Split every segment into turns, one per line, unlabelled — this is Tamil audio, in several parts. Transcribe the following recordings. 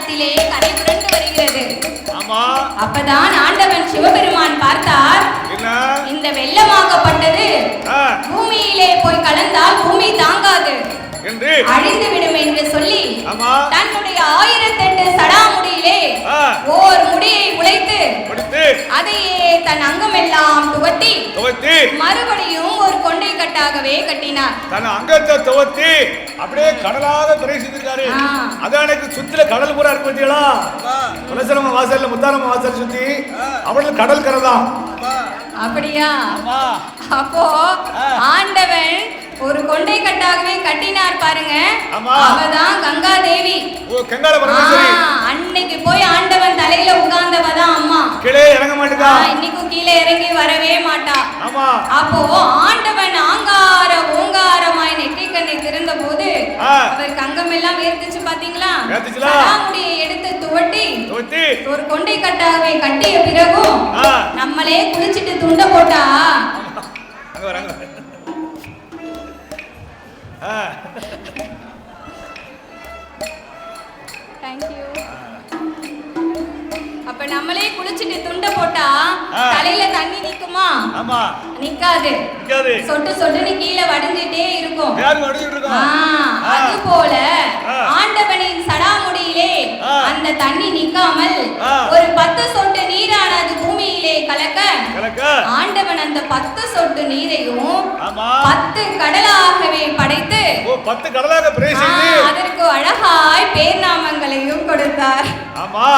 மனத்திலே கரை புரண்டு வருகிறது.
ஆமா.
அப்பதான் ஆண்டவன் சிவபெருமான் பார்த்தார், இந்த வெள்ளமாக்கப்பட்டது பூமியிலே போய் கலந்தால் பூமி தாங்காது, அழிந்து விடும் என்று சொல்லி தன்னுடைய 1008 சடாமுடியிலே ஓர் முடியை உழைத்து அதையே தன் அங்கமெல்லாம் துவட்டி மறுபடியும் ஒரு கொண்டை கட்டாகவே கட்டினார்.
தன் அங்கத்தை துவட்டி அப்படியே கடலாக பிரவேசித்திருக்காரு. அதான் எனக்கு சுத்தில கடல் பூரா இருக்கு பார்த்தீங்களா? துளசிரம்ம வாசல்ல முத்தாரம்ம வாசல் சுத்தி அவளுக்கு கடல் கரை தான்.
அப்படியா? அப்போ ஆண்டவன் ஒரு கொண்டை கட்டாகவே கட்டினார் பாருங்க. அவதான் கங்கா தேவி. அன்னைக்கு போய் ஆண்டவன் தலையில உட்கார்ந்தவதான் அம்மா. கீழே இறங்க மாட்டா, இன்னைக்கும் கீழே இறங்கி வரவே மாட்டா. அப்போ ஆண்டவன் ஆங்கார ஓங்காரமாய் நெற்றிக்கண்ணை திறந்த போது அவர் கங்கம் எல்லாம் வேர்த்துச்சு பாத்தீங்களா? சடாமுடியை எடுத்து துவட்டி ஒரு கொண்டை கட்டாகவே கட்டிய பிறகும் நம்மளே குளிச்சுட்டு துண்ட போட்டா அப்ப நம்மளே குளிச்சுட்டு துண்ட போட்டா தலையில தண்ணி நிக்குமா? நிக்காது. சொட்டு சொட்டுன்னு கீழே வடிஞ்சிட்டே இருக்கும். அது போல ஆண்டவனின் சடாமுடியிலே அந்த தண்ணி நிக்காமல் ஒரு 10 சொட்டு நீரானது பூமியிலே கலக்க ஆண்டவன் அந்த 10 சொட்டு நீரையும் 10 கடலாகவே படைத்து
10 கடலாக பிரேசித்து
அதற்கு அழகாய் பேர் நாமங்களையும் கொடுத்தார்.
ஆமா.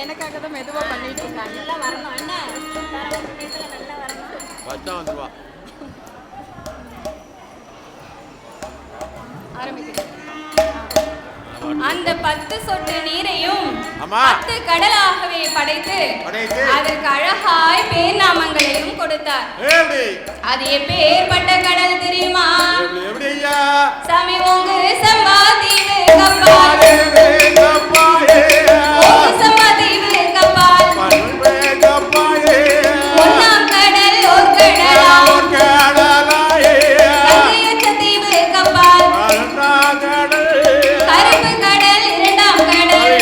எனக்காக தான் மெதுவா பண்ணிட்டு இருக்காங்க. நல்லா வரணும் என்ன? நல்லா வரணும். வச்சா வந்துருவா.
ஆரம்பிக்கிறேன். அந்த 10 சொட்டு நீரையும் 10 கடலாகவே படைத்து அதற்கு அழகாய் பேர் நாமங்களையும் கொடுத்தார். அது எப்பேற்பட்ட கடல் தெரியுமா? சாமி உங்க சம்பாதீவு கப்பால், உங்க சம்பாதீவு கப்பால், ஒன்னாம் கடல் ஒரு கடலாய், கங்கையற்ற தீவு கப்பால், கருப்பு கடல் இரண்டாம் கடல்,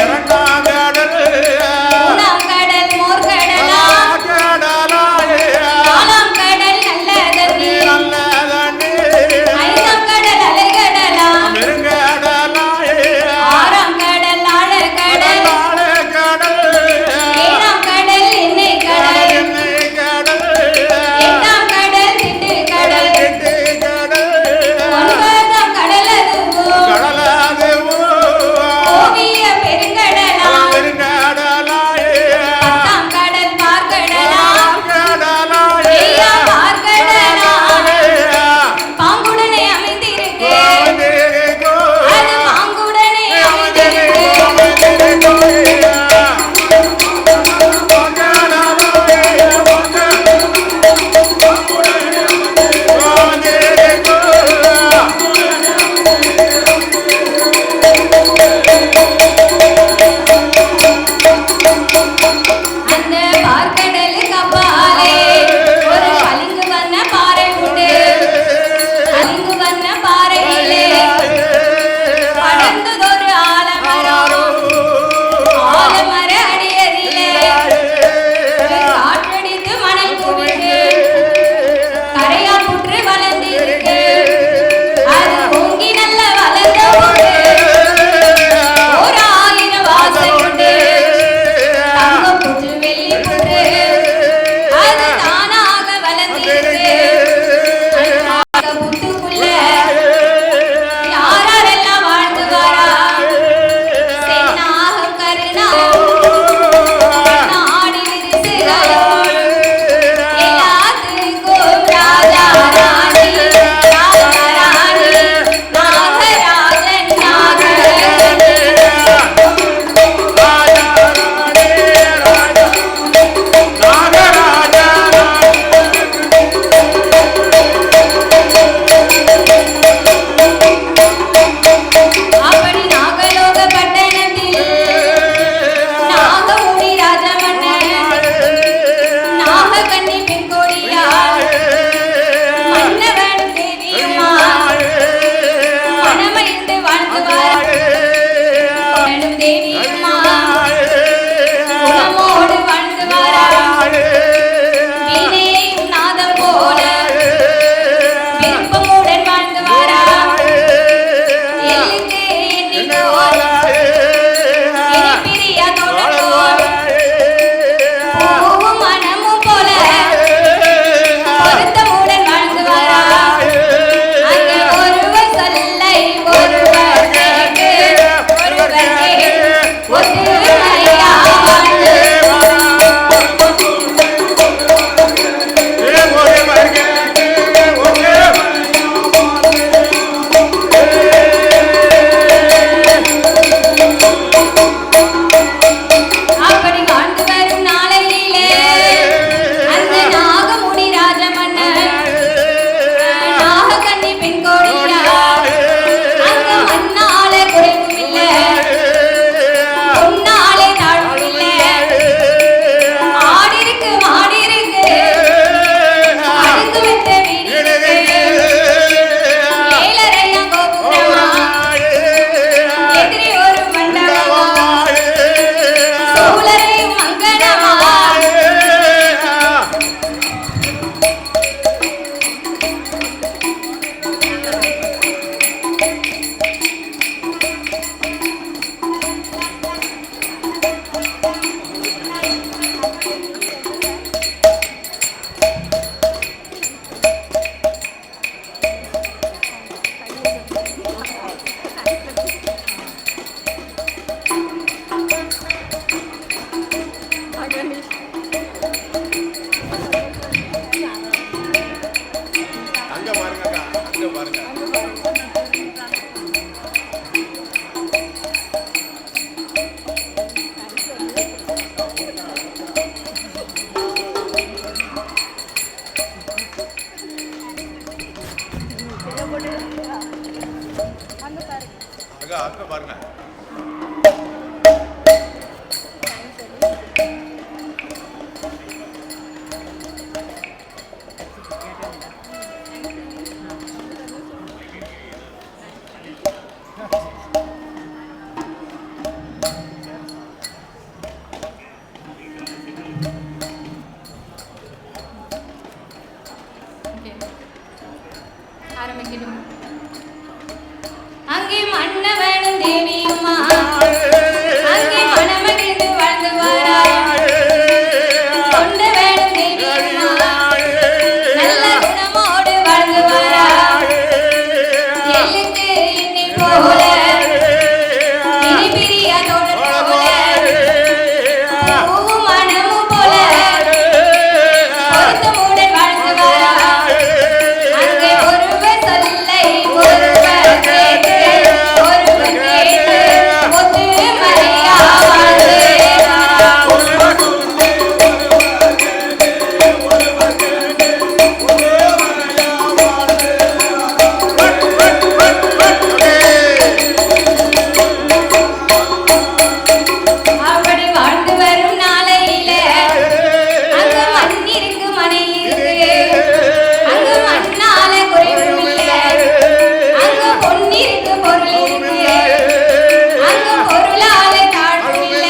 மூணாம் கடல் மோர் கடலா, நாலாம் கடல் நல்ல தண்ணீர், ஐந்தாம் கடல் அலைகடலா, ஆறாம்
அங்க பாருங்க.
அங்கே மன்னவனும் தேவியுமா அங்கே மணமகிழ்ந்து வாழ்ந்து வாரா கொண்டவனும் தேவியுமா நல்ல குணமோடு வாழ்ந்து வாரா எல்லுக்கு என்னை போல இனி பிரியாதோடு போல பூவும் மனமும் போல பொருத்தமுடன் வாழ்ந்து வாரா அங்கே ஒருவர் சொல்லை ஒருவர் கேட்டு ஒருவர் கேட்டு ஒத்து மறையா வாழ்ந்து அப்படி வாழ்ந்து வரும் நாளையில அங்க மண் இருக்கு மனை இருக்கு அங்க மண்ணால குறைவும் இல்ல அங்க பொன்னிருக்கு பொருள் இருக்கு அங்க பொருளால தாழ்வும் இல்ல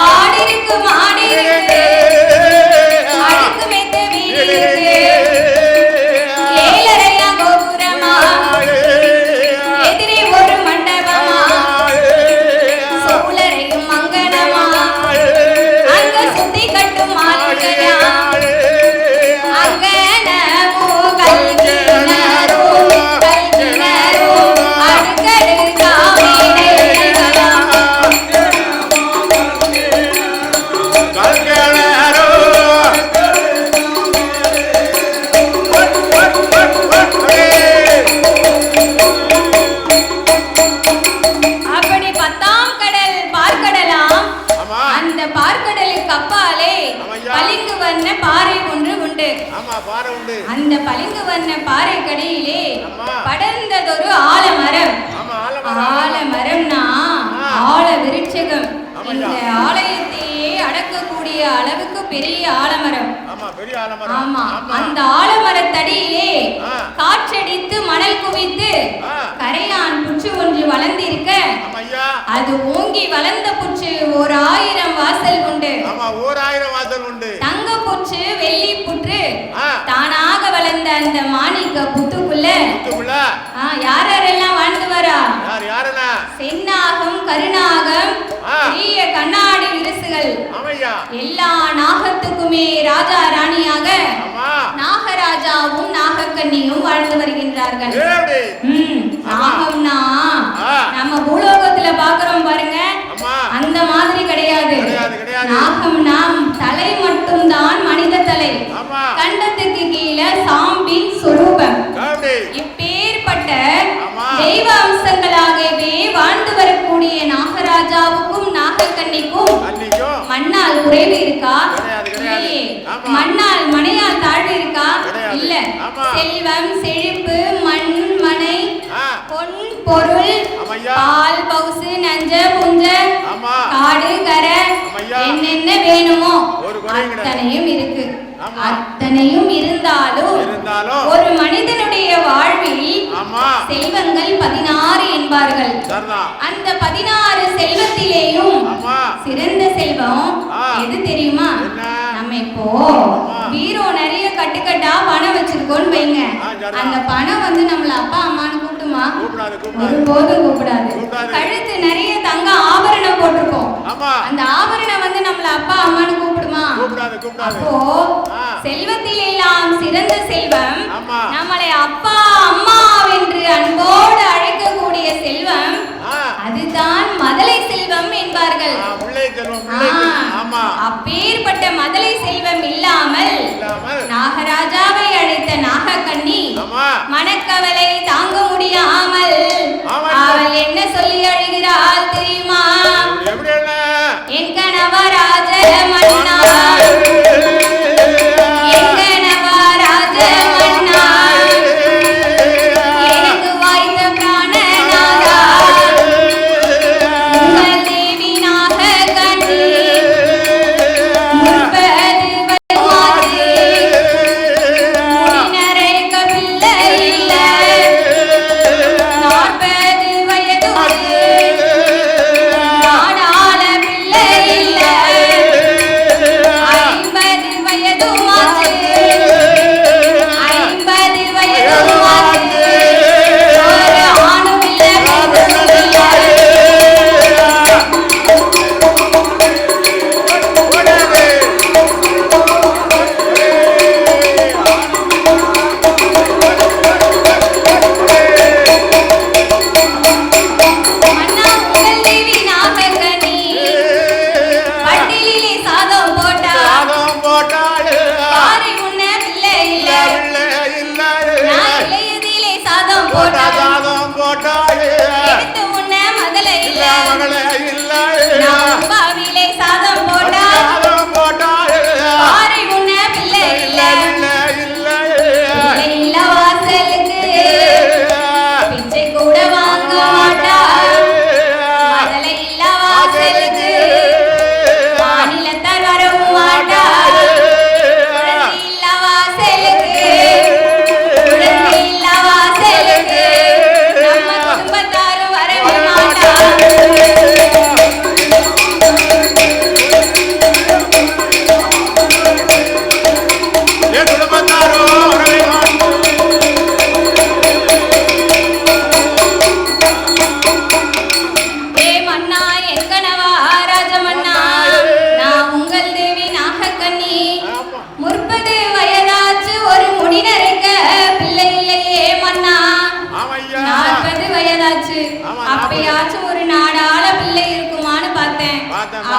ஆடு இருக்கு மாடு இருக்கு அடுக்கு மெத்த வீடு இருக்கு ஏழரையா கோபுரமா எதிரே ஒரு மண்டபமா சோழரையும் மங்கனமா அங்க சுத்தி கட்டும் மாளிகையா அங்கனமோ கல்கினரோ கல்கினரோ அடுக்கடுக்கா மேடைகளா அப்படி பத்தாம் கடல் பார்க்கடலாம்
ஆமா.
அந்த பார்க்கடலுக்கு அப்பாலே
ஆமாய்யா.
பளிங்கு வண்ண பாறை ஒன்று உண்டு
ஆமா பாறை உண்டு.
அந்த பளிங்கு வண்ண பாறை கடியிலே
ஆமா.
படர்ந்ததொரு ஆலமரம்
ஆமா ஆலமரம்.
ஆலமரம்னா ஆல விருட்சகம்
ஆமாய்யா.
இந்த ஆலயத்தையே அடக்கக்கூடிய அளவுக்கு பெரிய ஆலமரம்
ஆமா பெரிய ஆலமரம்.
ஆமா
ஆமா.
அந்த ஆலமரத்தடியிலே
ஆ.
காற்றடித்து மணல் குவித்து
ஆ.
கரையான் புற்று ஒன்று வளர்ந்திருக்க
ஆமா ஐயா.
அது ஓங்கி வளர்ந்த புற்று 1000 வாசல் உண்டு
ஆமா 1000 வாசல் உண்டு.
தங்க புற்று வெள்ளி புற்று
ஆ.
தானாக வளர்ந்த அந்த மாணிக்க புத்துக்குள்ள
புத்துக்குள்ள
யாரெல்லாம் வாழ்ந்து வரா
யாருன்னா?
செந்நாகம் கருநாகம்
ஆ.
பெரிய கண்ணாடி விரிசுகள்
ஆமையா.
எல்லா நாகத்துக்குமே ராஜா ராணியாக
ஆமா.
நாகராஜாவும் நாகக்கன்னியும் வாழ்ந்து வருகின்றார்கள்.
ஏடி.
நாகம்னா
ஆ.
நம்ம பூலோகத்துல பாக்குறோம் பாருங்க,
ஆமா.
அந்த மாதிரி கிடையாது.
கிடையாது, கிடையாது.
நாகம்னா தலை மட்டும்தான் மனித தலை.
ஆமா.
கண்டத்துக்கு கீழே சாம்பின் சொரூபம்.
காவடி.
இப்பேற்பட்ட
ஆமா.
தெய்வ அம்சங்களாகவே வாழ்ந்து வரக்கூடிய நாகராஜாவுக்கும் நாகக்கன்னிக்கும்
அன்னிக்கும்
மண்ணால் குறைவு இருக்கா?
கிடையாது, கிடையாது.
இல்லையே.
ஆமா.
மண்ணால் மனையால் தாழ்வு இருக்கா?
கிடையாது.
இல்ல.
ஆமா.
செல்வம் செழிப்பு மண் மனை
ஆ.
பொன் பொருள்
ஆமையா.
பால் பவுசு நஞ்ச புஞ்ச
ஆமா.
காடு கரை
ஆமையா.
என்னென்ன வேணுமோ
ஒரு குறையும் கிடையாது.
அத்தனையும் இருக்கு.
ஆமா.
அத்தனையும் இருந்தாலும் ஒரு மனிதனுடைய வாழ்வில்
ஆமா.
செல்வங்கள் 16 என்பார்கள்.
சரிதான்.
அந்த 16 செல்வத்திலேயும்
ஆமா.
சிறந்த செல்வம்
ஆ.
எது தெரியுமா?
என்ன?
நம்ம இப்போ
ஆமா.
பீரோ நிறைய கட்டுக்கட்டா பணம் வச்சிருக்கோம்னு வைங்க.
ஆ, சரிதான்.
அந்த பணம் வந்து நம்மள அப்பா அம்மான்னு கூப்பிடுமா?
கூப்பிடாது, கூப்பிடாது.
ஒருபோதும் கூப்பிடாது.
கூப்பிடாது.
கழுத்து நிறைய தங்க ஆபரணம் போட்டிருப்போம்.
ஆமா.
அந்த ஆபரணம் வந்து நம்மள அப்பா அம்மான்னு கூப்பிடுமா?
கூப்பிடாது, கூப்பிடாது.
அப்போ
ஆ.
செல்வத்தில் எல்லாம் சிறந்த செல்வம்
ஆமா.
நம்மளை அப்பா அம்மா என்று அன்போடு அழைக்கக்கூடிய செல்வம்,
ஆ.
அதுதான் மதலை செல்வம் என்பார்கள்.
முல்லை செல்வம், முல்லை செல்வம். ஆமா.
அப்பேற்பட்ட மதலை செல்வம் இல்லாமல் நாகராஜாவை அழைத்த நாகக்கன்னி
ஆமா.
மனக்கவலை தாங்க முடியாமல்
ஆமா.
அவள் என்ன சொல்லி அழுகிறாள் தெரியுமா?
எப்படி என்ன?
என் கணவராஜ மன்னா, என் கணவராஜ மன்னா, எனக்கு வாய்த்த பிராணநாதா,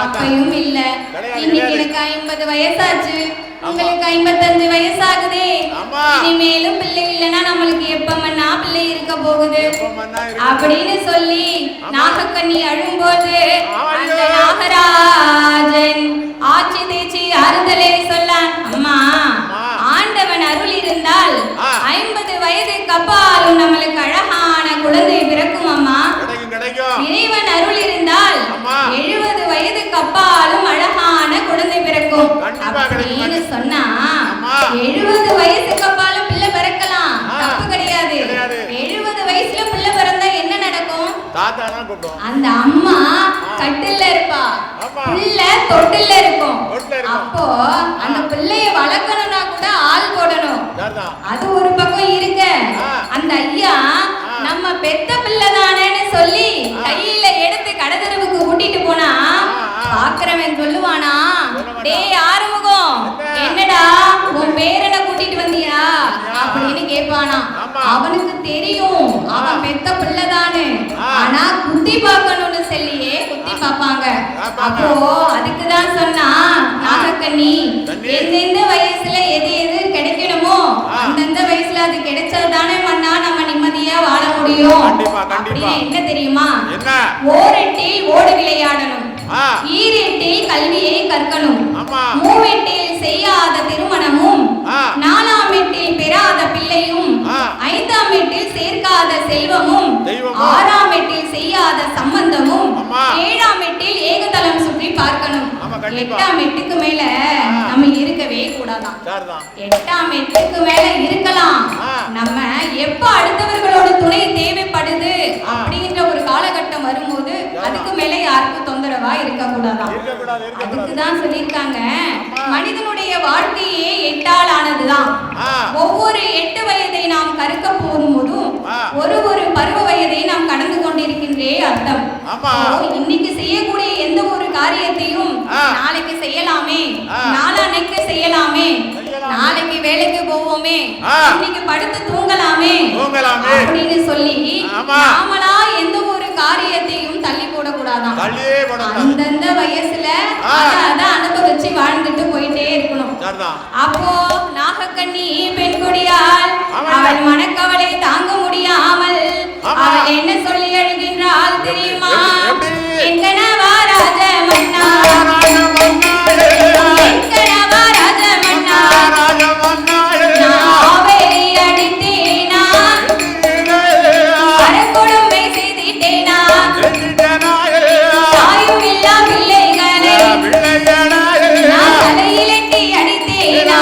அப்பையும் இல்ல. இன்னைக்கு எனக்கு 50 வயசாச்சு, உங்களுக்கு 55 வயசாகுதே. இனிமேலும் பிள்ளை இல்லைன்னா நம்மளுக்கு எப்பமன்னா பிள்ளை இருக்க போகுது அப்படின்னு சொல்லி நாகக்கண்ணி அழும்போது அந்த நாகராஜன் ஆட்சி தேச்சி ஆறுதலை சொல்லான். அம்மா, ஆண்டவன் அருள் இருந்தால் 50 வயதுக்கு அப்பாலும் நம்மளுக்கு அழகான குழந்தை பிறக்கும் அம்மா. இறைவன் அருள் இருந்தால் 70 வயதுக்கு அப்பாலும் அழகான குழந்தை பிறக்கும் அப்படின்னு சொன்னா 70 வயசுக்கு அப்பாலும் பிள்ளை பிறக்கலாம், தப்பு கிடையாது. 70 வயசுல பிள்ளை பிறந்தா என்ன நடக்கும்? அந்த அம்மா கட்டில்ல இருப்பா, பிள்ளை தொட்டில்ல இருக்கும். அப்போ அந்த பிள்ளைய வளர்க்கணும்னா கூட ஆள் போடணும். அது ஒரு பக்கம் இருக்க, அந்த ஐயா நம்ம பெத்த பிள்ளை தானேன்னு சொல்லி கையில எடுத்து கடதெருவுக்கு கூட்டிட்டு போனா பாக்குறவன் சொல்லுவானா, டேய் ஆறுமுகம், என்னடா உன் பேரனை கூட்டிட்டு வந்தியா அப்படின்னு கேட்பானா. அவனுக்கு தெரியும் அவன் பெத்த பிள்ளைதானு, ஆனா குத்தி பார்க்கணும்னு சொல்லியே குத்தி பார்ப்பாங்க. அப்போ அதுக்குதான் சொன்னா நாகக்கண்ணி, எந்தெந்த வயசுல எது எது கிடைக்கணுமோ அந்தந்த வயசுல அது கிடைச்சதானே மண்ணா நம்ம நிம்மதியா வாழ முடியும். அப்படின்னு என்ன தெரியுமா? ஓரெட்டில் ஓடு விளையாடணும், ஈரெட்டில் கல்வியை கற்கணும், மூவெட்டில் செய்யாத திருமணமும், 4ஆம் எட்டில் பெறாத பிள்ளையும், 5ஆம் எட்டில் சேர்க்காத செல்வமும், 6ஆம் எட்டில் செய்யாத சம்பந்தமும், 7ஆம் எட்டில் ஏகதளம் சுற்றி பார்க்கணும். 8ஆம் எட்டுக்கு மேல நம்ம இருக்கவே கூடாதான். 8ஆம் எட்டுக்கு மேல இருக்கலாம், நம்ம எப்ப அடுத்தவர்களோட துணை தேவைப்படுது அப்படிங்கிற ஒரு காலகட்டம் வரும்போது அதுக்கு மேல யாருக்கும் தொந்தரவா இருக்க கூடாதான். அதுக்குதான் சொல்லியிருக்காங்க, மனிதனுடைய வாழ்க்கையே 8ஆல் ஆனதுதான். ஒவ்வொரு 8 வயதை நாம் கற்க போகும்போதும் ஒரு பருவ வயதை நாம் கடந்து கொண்டிருக்கின்றே அர்த்தம். இன்னைக்கு செய்யக்கூடிய எந்த ஒரு காரியத்தையும் நாளைக்கு செய்யலாமே, நாளான்னைக்கு செய்யலாமே, நாளைக்கு வேலைக்கு போவோமே, இன்னைக்கு படுத்து தூங்கலாமே அப்படின்னு சொல்லி நாமளா எந்த ஒரு காரியத்தையும் தள்ளி போடக்கூடாதான். அந்தந்த வயசுல அதை அனுபவிச்சு வாழ்ந்துட்டு போயிட்டே இருக்கணும். அப்போ நாகக்கண்ணி பெண்கொடியால் அவள் மனக்கவலை தாங்க முடியாமல் அவள் என்ன சொல்லி அழுகின்றாள் தெரியுமா? எங்கனவா ராஜ மன்னா, எங்கனவா ராஜ மன்னா, நாவேலி அடித்தேனா, அரக்கொடுமை செய்திட்டேனா, தாயும் இல்லா பிள்ளைகளை நான் தலையிலட்டி அடித்தேனா,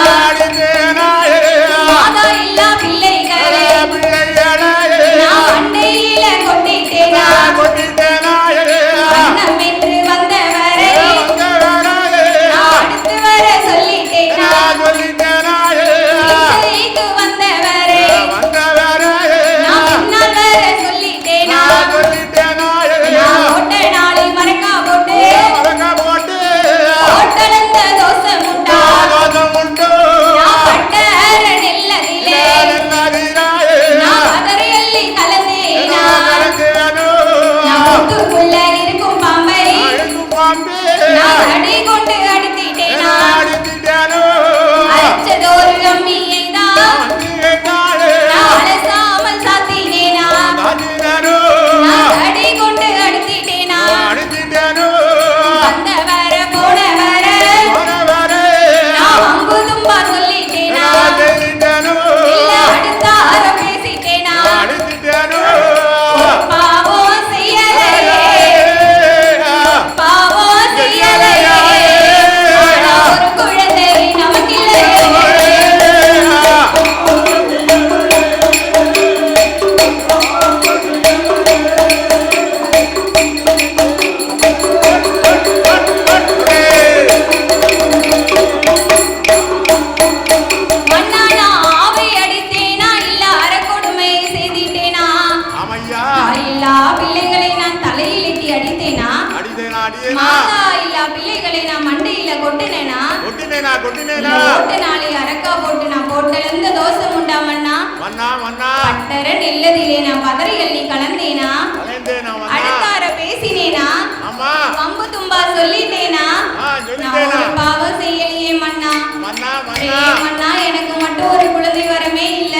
மாதா இல்லா பிள்ளைகளை நான் அண்டையில கொட்டிட்டேனா, வண்ணம் என்று வந்தவரை நான் அடுத்து வர சொல்லிட்டேனா, இச்சைக்கு வந்தவரை நான் பின்னால் வர சொல்லிட்டேனா, நான் ஓட்ட நாளில் மறக்கா போட்டு ஓட்டலந்த தோசை முட்டா, நான் பட்டர நெல்லதிலே நான் பதறி அள்ளி கலந்தேனா, நான் முட்டுக்குள்ள இருக்கும் பாம்பை நான் அடி கொண்டு அடித்திட்டேனா, அரைச்சதொரு அம்மியை தான் நான் அலசாமல் சாத்தினேனா, நான் அடி கொண்டு அடித்திட்டேனா, வந்தவர போனவர நான் அம்பு தும்பா சொல்லிட்டேனா, இல்ல அடுத்தார பேசிட்டேனா, பாவம் செய்யலையே, பாவம் செய்யலையே, ஆனா ஒரு குழந்தை நமக்கில்லையே. மன்னா, நான் ஆவை அடித்தேனா இல்ல அரக்கொடுமை செய்திட்டேனா, தாயில்லா பிள்ளைகளை நான் தலையில் எட்டி அடித்தேனா, மாதா இல்லா பிள்ளைகளை நான் மண்டையில கொட்டினேனா, ஓட்டு நாளை அரக்கா போட்டு நான் போட்டலந்த தோசை முண்டா மன்னா, பட்டர நெல்லதிலே நான் பதறி அள்ளி கலந்தேனா, அடுத்தார பேசினேனா, வம்பு தும்பா சொல்லிட்டேனா நான் ஒரு பாவம் செய்யலையே மன்னா. மன்னா எனக்கு மட்டும் ஒரு குழந்தை வரமே இல்ல.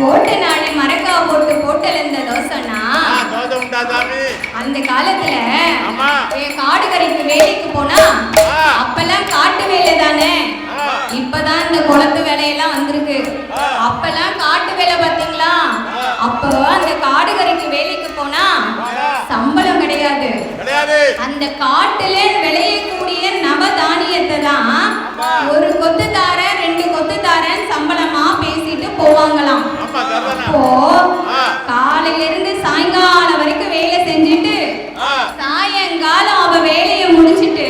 ஓட்டு நாளை மரக்கா போட்டு போட்டலந்த தோசைனா அந்த காலத்துல காடு கரைக்கு வேலைக்கு போனா அப்பெல்லாம் காட்டு வேலை தானே. இப்பதான் இந்த குளத்து வேலையெல்லாம் வந்திருக்கு. அப்பெல்லாம் காட்டு வேலை பாத்தீங்களா? அப்போ அந்த காடு கரைக்கு வேலைக்கு போனா சம்பளம் கிடையாது. அந்த காட்டுல விளையக்கூடிய நவதானியத்தை தான் ஒரு கொத்து தாரேன் 2 கொத்து தாரேன் சம்பளமா பேசிட்டு போவாங்களாம். அப்போ காலையில இருந்து சாயங்காலம் வரைக்கும் வேலை செஞ்சுட்டு சாயங்காலம் அவ வேலையை முடிச்சிட்டு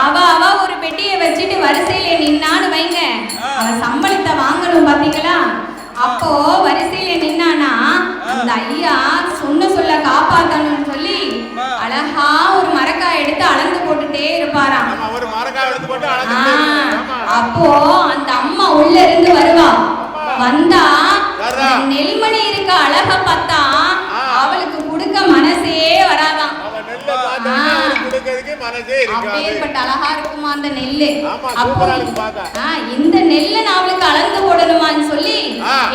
அவ ஒரு பெட்டியை வச்சுட்டு வரிசையில நின்னான்னு வைங்க, அவ சம்பளத்தை வாங்கணும் பாத்தீங்களா? அப்போ வரிசையில நின்னானா அந்த ஐயா சொல்ல காப்பாத்தணும்னு சொல்லி அழகா ஒரு மரக்காய் எடுத்து அளந்து போட்டுட்டே இருப்பாராம். அப்போ அந்த அம்மா உள்ள இருந்து வருவா. வந்தா நெல்மணி இருக்க அழக பார்த்தா அவளுக்கு கொடுக்க மனசே வராதான். அப்பேற்பட்ட அழகா இருக்குமா அந்த நெல்லு. இந்த நெல்லை நான் அவளுக்கு அளந்து போடணுமான்னு சொல்லி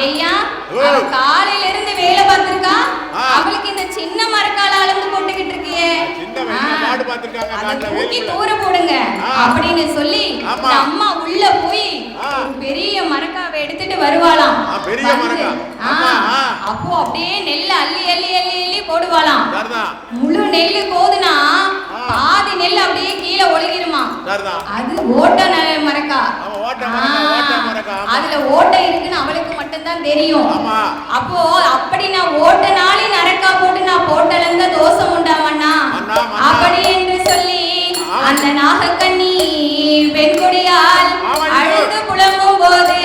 ஐயா காலையில இருந்து வேலை பார்த்திருக்கா, அவளுக்கு இந்த சின்ன மரக்கால அளந்து போட்டுக்கிட்டு இருக்கியே தூக்கி தூர போடுங்க அப்படின்னு சொல்லி அம்மா உள்ள போய் பெரிய மரக்காவை எடுத்துட்டு வருவாளாம். அப்போ அப்படியே நெல்லை அள்ளி அள்ளி அள்ளி அள்ளி போடுவாளாம். முழு நெல்லு கோதுனா பாதி நெல் அப்படியே கீழே ஒழுகிருமா. அது ஓட்ட மரக்கா. அதுல ஓட்டை இருக்குன்னு அவளுக்கு மட்டும்தான் தெரியும். அப்போ அப்படி நான் ஓட்ட நாளே நரக்கா போட்டு நான் போட்டலந்த தோசம் உண்டாமண்ணா அப்படி என்று சொல்லி அந்த நாகக்கண்ணி பெண்கொடியால் அழுது புலம்பும் போது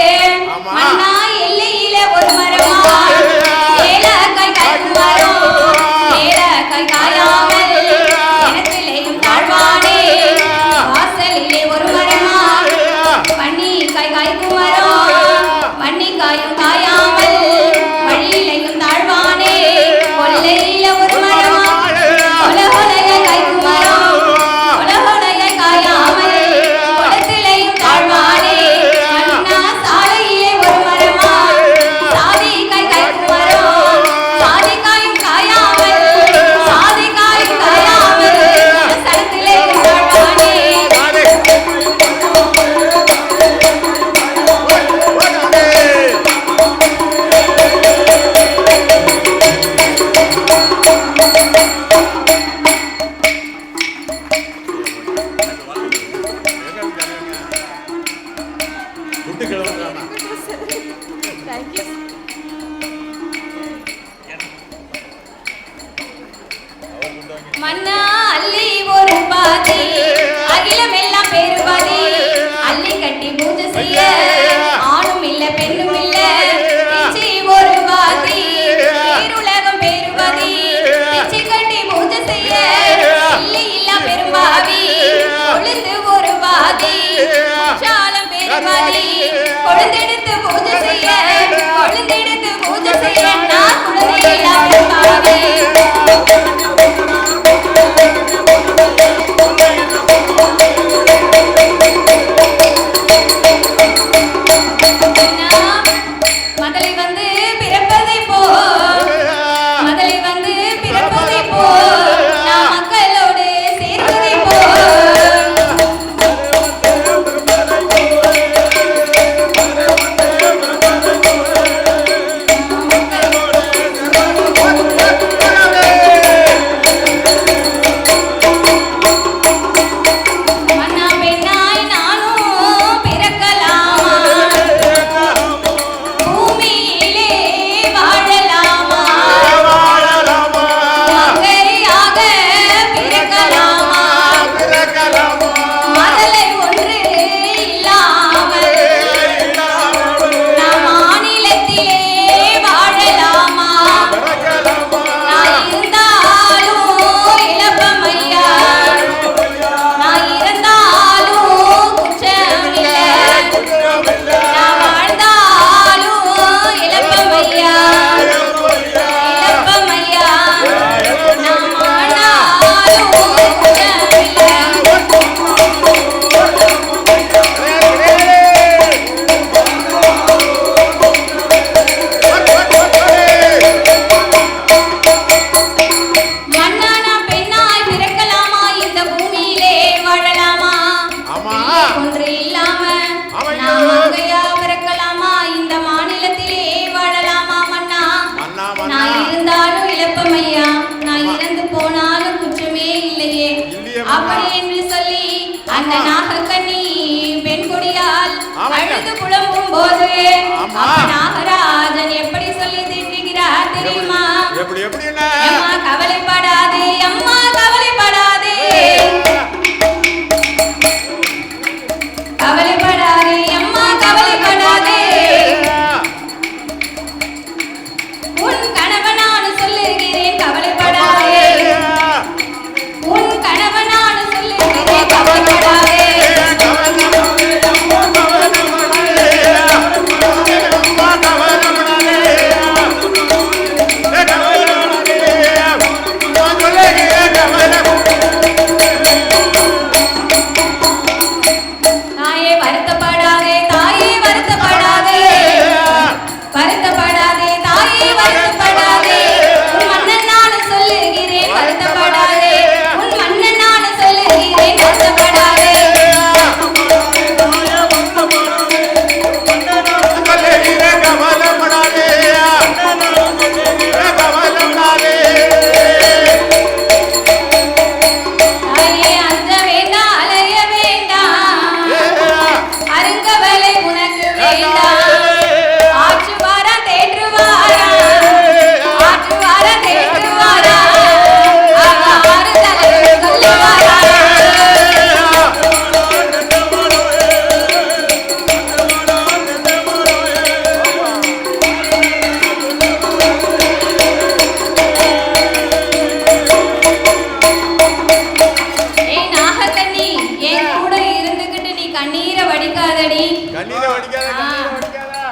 மண்ணா எல்லையில ஒரு மரமா ஏலக்காய் காய்க்கும் மரம் ஏலக்காய் காயாமல் எனத்திலேயும் தாழ்வானே வாசலிலே ஒரு மரமா பண்ணி காய் காய்க்கும் மரம் பண்ணி காயும் காயாமல் வழியிலையும் தாழ்வானே கொல்லையில ஒரு மரமா கொலகொலைய காய்க்கும் மரம் கொலகொலைய காயாமல் குளத்திலையும் தாழ்வானே அண்ணா சாலையிலே ஒரு மரமா சாதி காய் காய்க்கும் மரம் சாதி காயும் காயாமல் சாதி காயும் காயாமல் சடத்திலேயும் தாழ்வானே.
தேங்க்யூ.
மன்னா அள்ளி ஒரு பாதி அகிலம் எல்லாம் பெருபாதி அள்ளி கட்டி பூஜை செய்ய ஆணும் இல்ல பெண்ணும் இல்ல பிச்சை ஒரு பாதி பேருலகம் பெருபாதி பிச்சை கட்டி பூஜை செய்ய இல்லி இல்ல பெரும்பாவி கொழுந்து ஒரு பாதி சாலம் பெருபாதி கொழுந்தெடுத்து பூஜை செய்ய கொழுந்தெடுத்து பூஜை செய்ய நான் குழந்தை இல்ல பெரும்பாவி. மதலை வந்து பிறப்பதை போ மதலை வந்து பிறப்பதை போ நான் மக்களோடு சேர்வதை போ. அழுது புலம்பும் போது நாகராஜன் எப்படி சொல்லி திட்டுகிறார் தெரியுமா?
எப்படி எப்படி
அம்மா கவலைப்படாதே, அம்மா கவலைப்படாதே, கவலைப்படாதே, அம்மா கவலைப்படாதே, உன் கணவனானு சொல்லுகிறேன் கவலைப்படாதே, உன் கணவனானு சொல்லுகிறேன் கவலைப்படாதே.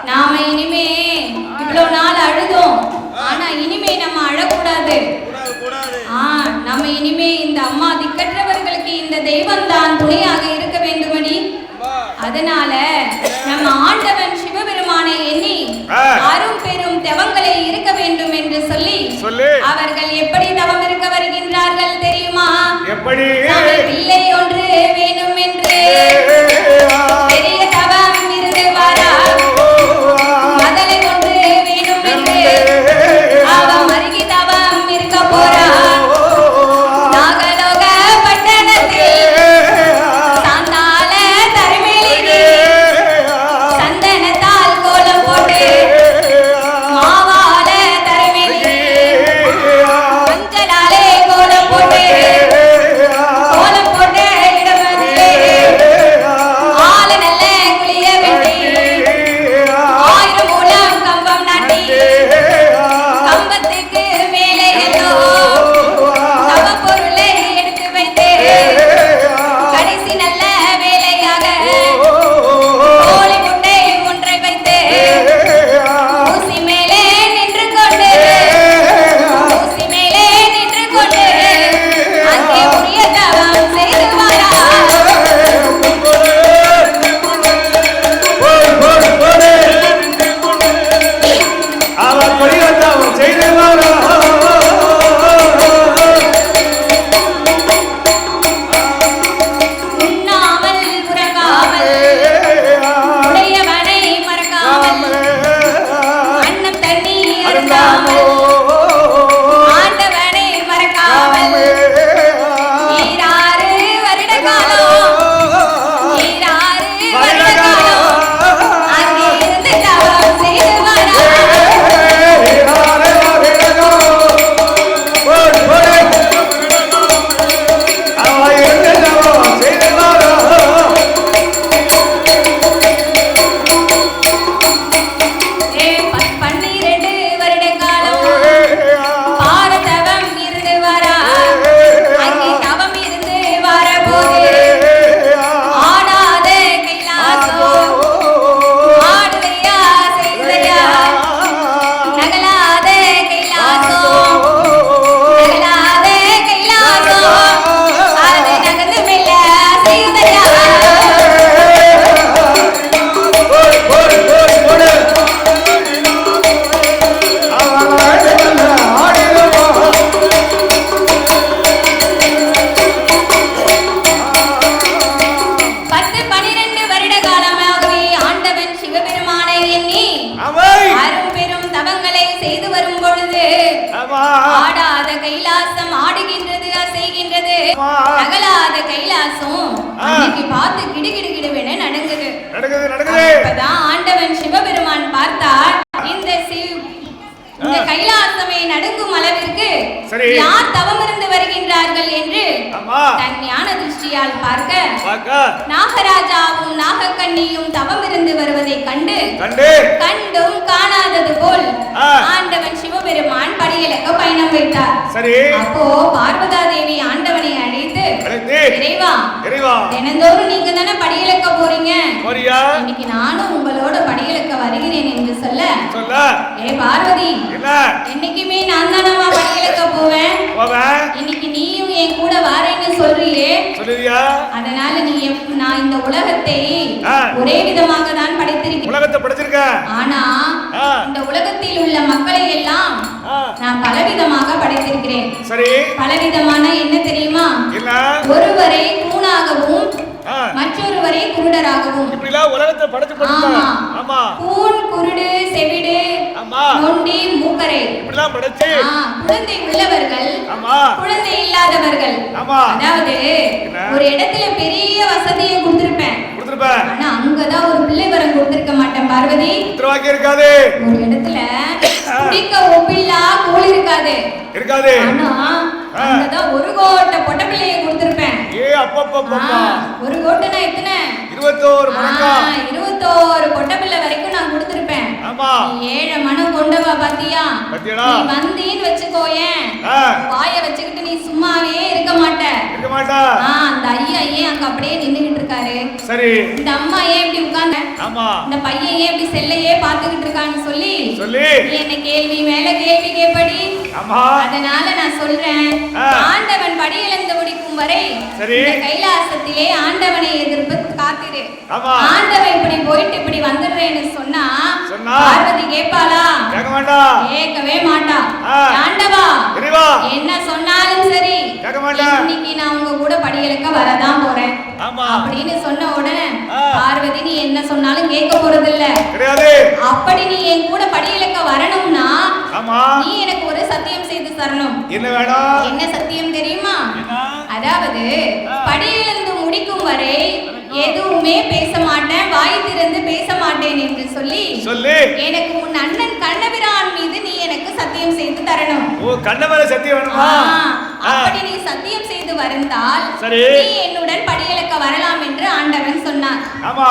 நாம இனிமே இவ்வளவு நாள் அழுதோம், ஆனா இனிமே நம்ம அழக்கூடாது. நம்ம இனிமே இந்த அம்மா திக்கற்றவர்களுக்கு இந்த தெய்வம் தான் துணையாக இருக்க வேண்டுமடி. அதனால நம்ம ஆண்டவன் சிவபெருமானை எண்ணி அரும் பெரும் தவங்களை இருக்க வேண்டும் என்று சொல்லி அவர்கள் எப்படி தவம் இருக்க வருகின்றார்கள் தெரியுமா?
எப்படி?
பிள்ளை ஒன்று வேணும் என்று பெரிய தவம் இருந்து வாரா, மதலை ஒன்று வேணும் என்று அவன் மருகி தவம் இருக்க போறா. நாகலோக பட்டணத்தில் சாந்தால தரைமேலிலே சந்தனத்தால் கோலம் போட்டு மாவால தரைமேலிலே மஞ்சளாலே கோலம் போட்டு இடமதிலே ஆள நல்ல குளிய வெட்டி 1000 மூலம் கம்பம் நாட்டி கம்பத்துக்கு மேலே ஏதோ தவ பொருளை எடுத்து வைத்து கடைசி நல்ல வேலையாக கோழி முட்டை ஒன்றை வைத்து ஊசி மேலே நின்று கொண்டு அங்கே உரிய தவம் செய்து வாரா. உண்ணாமல் உறங்காமல் உடையவனை மறக்காமல் அன்னம் தண்ணி அருந்தாமல் ஆண்டவனை மறக்காமல் 6 வருட காலம் அங்கே இருந்து தவம் செய்து வாரா. ஏ 12 வருட காலம் பாரதவம் இருந்து வாரா. அங்கே தவம் இருந்து வரபோது ஆடாத கைலாசம் ஆடுதையா செய்தையா நகலாத கைலாசம் அது நகர்ந்து மெல்ல செய்தையா. பத்து 12 வருட காலமாகவே ஆண்டவன் சிவபெருமானை எண்ணி அரும் பெரும் தவங்களை செய்து வரும் பொழுது ஆடாத கைலாசம் ஆடுகின்றது, அசைகின்றது. நகலாத கைலாசம் அன்னைக்கு பார்த்து கிடுகிடுகிடுவென நடுங்குது. கைலாசமே நடுங்கும் அளவிற்கு
சரி.
யார் தவம் இருந்து வருகின்றார்கள் என்று
ஆமா
தன் ஞான திருஷ்டியால் பார்க்க நாகராஜாவும் நாகக்கண்ணியும் தவம் இருந்து வருவதை கண்டும் காணாதது போல் ஆண்டவன் சிவபெருமான் படியிலக்க பயணம் வைத்தார்.
சரி.
அப்போ பார்வதா தேவி ஆண்டவனை அழைத்து இறைவா தினந்தோறும் நீங்க தானே படியிலக்க போறீங்க, இன்னைக்கு நானும் உங்களோட படியிலக்க வருகிறேன் என்று சொல்ல ஏ பார்வதி என்னைக்குமே நான் தானமா படியிலக்க போவேன், இன்னைக்கு நீயும் என் கூட வாரேன்னு சொல்றியே, அதனால நீ நான் இந்த உலகத்தை ஒரே விதமாக தான் படைத்திருக்கிறேன், ஆனா இந்த உலகத்தில் உள்ள மக்களை எல்லாம் நான் பலவிதமாக படைத்திருக்கிறேன். பலவிதமான என்ன தெரியுமா? ஒருவரை கூனாகவும் மற்றொருவரை குருடராகவும். கூன், குருடு, செவிடு, நொண்டி, மூக்கரை, குழந்தை உள்ளவர்கள், குழந்தை இல்லாதவர்கள். அதாவது ஒரு இடத்துல பெரிய வசதியை கொடுத்திருப்பேன், ஆனா அங்கதான் ஒரு பிள்ளை வரம் கொடுத்திருக்க மாட்டேன் பார்வதி. ஒரு இடத்துல குடிக்க ஒப்பில்லா கூழ் இருக்காது, ஆனா அங்கதான் ஒரு கோட்டை பொட்ட பிள்ளையை கொடுத்திருப்பேன். ஒரு கோட்டைனா எத்தனை? 21 பொட்ட பிள்ளை வரைக்கும் நான் கொடுத்திருப்பேன். 7 மனம் கொண்டவா பாத்தியா? நீ வந்தீன்னு வச்சுக்கோயேன், வாய வச்சுக்கிட்டு நீ சும்மாவே இருக்க மாட்ட. அந்த ஐயா ஏன் அங்க அப்படியே நின்னுகிட்டு இருக்காரு, இந்த அம்மா ஏன் இப்படி உட்கார்ந்த, இந்த பையன் ஏன் இப்படி செல்லையே பாத்துக்கிட்டு இருக்கான்னு சொல்லி நீ என்ன கேள்வி மேல கேள்வி கேட்படி. அதனால நான் சொல்றேன், ஆண்டவன் படி இழந்து முடிக்கும் வரை இந்த கைலாசத்திலே ஆண்டவனை எதிர்ப்பு காத்திரு. ஆண்டவன் இப்படி போயிட்டு இப்படி வந்துடுறேன்னு சொன்னா பார்வதி கேட்பாளா? கேட்கவே மாட்டா. ஆண்டவா என்ன சொன்னாலும் சரி, இன்னைக்கு நான் உங்க கூட படிகளுக்க வரதான் போறேன் அப்படின்னு சொன்ன உடனே பார்வதி நீ என்ன சொன்னாலும் கேட்க போறது இல்ல. அப்படி நீ என் கூட படிகளுக்க வரணும்னா நீ எனக்கு ஒரு சத்தியம் செய்து தரணும். என்ன சத்தியம் தெரியுமா? அதாவது படியிலிருந்து முடிக்கும் வரை எதுவுமே பேச மாட்டேன், வாய் திறந்து பேச மாட்டேன் என்று சொல்லி எனக்கு உன் அண்ணன் கண்ணபிரான் மீது நீ எனக்கு சத்தியம் செய்து தரணும். அப்படி நீ சத்தியம் செய்து வருந்தால் நீ என்னுடன் படியலக்க வரலாம் என்று ஆண்டவன் சொன்னார். அப்போ